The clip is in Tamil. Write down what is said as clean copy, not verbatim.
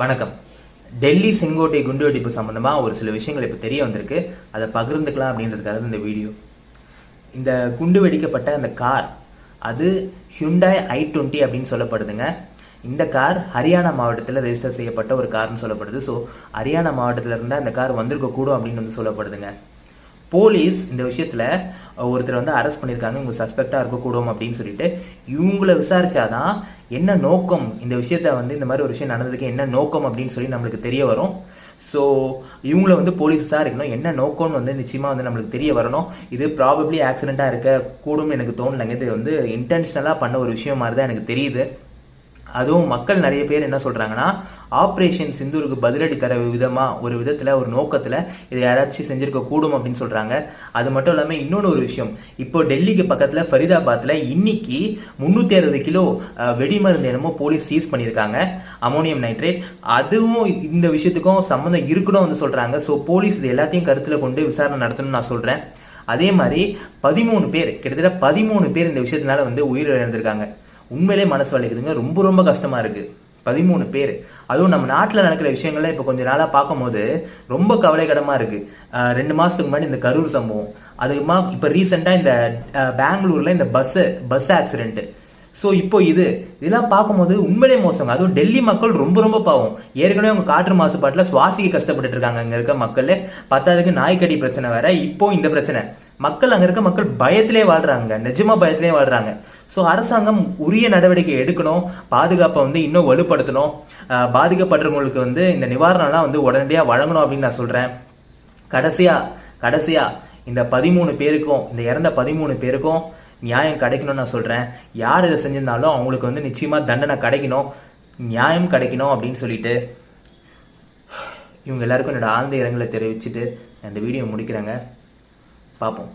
வணக்கம். டெல்லி செங்கோட்டை குண்டுவெடிப்பு சம்பந்தமா ஒரு சில விஷயங்கள் இப்போ தெரிய வந்திருக்கு. அதை பகிர்ந்துக்கலாம் அப்படின்றதுக்காக இந்த வீடியோ. இந்த குண்டு வெடிக்கப்பட்ட அந்த கார் அது ஹியூண்டாய் i20 அப்படின்னு சொல்லப்படுதுங்க. இந்த கார் ஹரியானா மாவட்டத்தில் ரெஜிஸ்டர் செய்யப்பட்ட ஒரு கார்னு சொல்லப்படுது. ஸோ ஹரியானா மாவட்டத்தில் இருந்தால் இந்த கார் வந்திருக்க கூடும் அப்படின்னு வந்து சொல்லப்படுதுங்க. போலீஸ் இந்த விஷயத்துல ஒருத்தர் வந்து அரெஸ்ட் பண்ணியிருக்காங்க, இவங்க சஸ்பெக்டா இருக்கக்கூடும் அப்படின்னு சொல்லிட்டு. இவங்கள விசாரிச்சாதான் என்ன நோக்கம், இந்த விஷயத்த வந்து இந்த மாதிரி ஒரு விஷயம் நடந்ததுக்கு என்ன நோக்கம் அப்படின்னு சொல்லி நம்மளுக்கு தெரிய வரும். ஸோ இவங்கள வந்து போலீஸ் விசாரிக்கணும், என்ன நோக்கம்னு வந்து நிச்சயமா வந்து நம்மளுக்கு தெரிய வரணும். இது ப்ராபப்ளி ஆக்சிடென்ட்டா இருக்க கூடும்னு எனக்கு தோணலைங்க. இது வந்து இன்டென்ஷனலா பண்ண ஒரு விஷயம் மாதிரி தான் எனக்கு தெரியுது. அதுவும் மக்கள் நிறைய பேர் என்ன சொல்றாங்கன்னா, ஆப்ரேஷன் சிந்தூருக்கு பதிலடி தர விதமா ஒரு விதத்துல ஒரு நோக்கத்துல இதை யாராச்சும் செஞ்சிருக்க கூடும் அப்படின்னு சொல்றாங்க. அது மட்டும் இல்லாம இன்னொன்று ஒரு விஷயம், இப்போ டெல்லிக்கு பக்கத்துல ஃபரிதாபாத்ல இன்னைக்கு 360 கிலோ வெடிமருந்து என்னமோ போலீஸ் சீஸ் பண்ணியிருக்காங்க, அமோனியம் நைட்ரேட். அதுவும் இந்த விஷயத்துக்கும் சம்மந்தம் இருக்கணும் வந்து சொல்றாங்க. ஸோ போலீஸ் இது எல்லாத்தையும் கருத்துல கொண்டு விசாரணை நடத்தணும்னு நான் சொல்றேன். அதே மாதிரி 13 பேர், கிட்டத்தட்ட 13 பேர் இந்த விஷயத்தினால வந்து உயிரிழந்திருக்காங்க. உண்மையிலே மனசு வலிக்குதுங்க, ரொம்ப ரொம்ப கஷ்டமா இருக்கு. 13 பேர், அதுவும் நம்ம நாட்டில் நடக்கிற விஷயங்கள்லாம் இப்போ கொஞ்ச நாளாக பார்க்கும்போது ரொம்ப கவலைக்கிடமா இருக்கு. 2 மாசத்துக்கு முன்னாடி இந்த கரூர் சம்பவம், அதுமா இப்போ ரீசெண்டாக இந்த பெங்களூர்ல இந்த பஸ் ஆக்சிடென்ட். ஸோ இப்போ இதெல்லாம் பார்க்கும்போது உண்மையிலே மோசங்க. அதுவும் டெல்லி மக்கள் ரொம்ப ரொம்ப பாவம். ஏற்கனவே அவங்க காற்று மாசுபாட்டில் சுவாசிக்க கஷ்டப்பட்டு இருக்காங்க அங்கே இருக்க மக்கள். பத்தாவதுக்கு நாய்க்கடி பிரச்சனை வேற, இப்போ இந்த பிரச்சனை. மக்கள் அங்கே இருக்க மக்கள் பயத்திலே வாழ்றாங்க, நிஜமா பயத்திலே வாழ்றாங்க. ஸோ அரசாங்கம் உரிய நடவடிக்கை எடுக்கணும், பாதுகாப்பை வந்து இன்னும் வலுப்படுத்தணும், பாதிக்கப்படுறவங்களுக்கு வந்து இந்த நிவாரணம்லாம் வந்து உடனடியாக வழங்கணும் அப்படின்னு நான் சொல்றேன். கடைசியா இந்த 13 பேருக்கும், இந்த இறந்த 13 பேருக்கும் நியாயம் கிடைக்கணும்னு நான் சொல்றேன். யார் இதை செஞ்சிருந்தாலும் அவங்களுக்கு வந்து நிச்சயமா தண்டனை கிடைக்கணும், நியாயம் கிடைக்கணும் அப்படின்னு சொல்லிட்டு இவங்க எல்லாருக்கும் என்னோட ஆழ்ந்த இரங்கலை தெரிவிச்சுட்டு இந்த வீடியோ முடிக்கிறேங்க. பார்ப்போம்.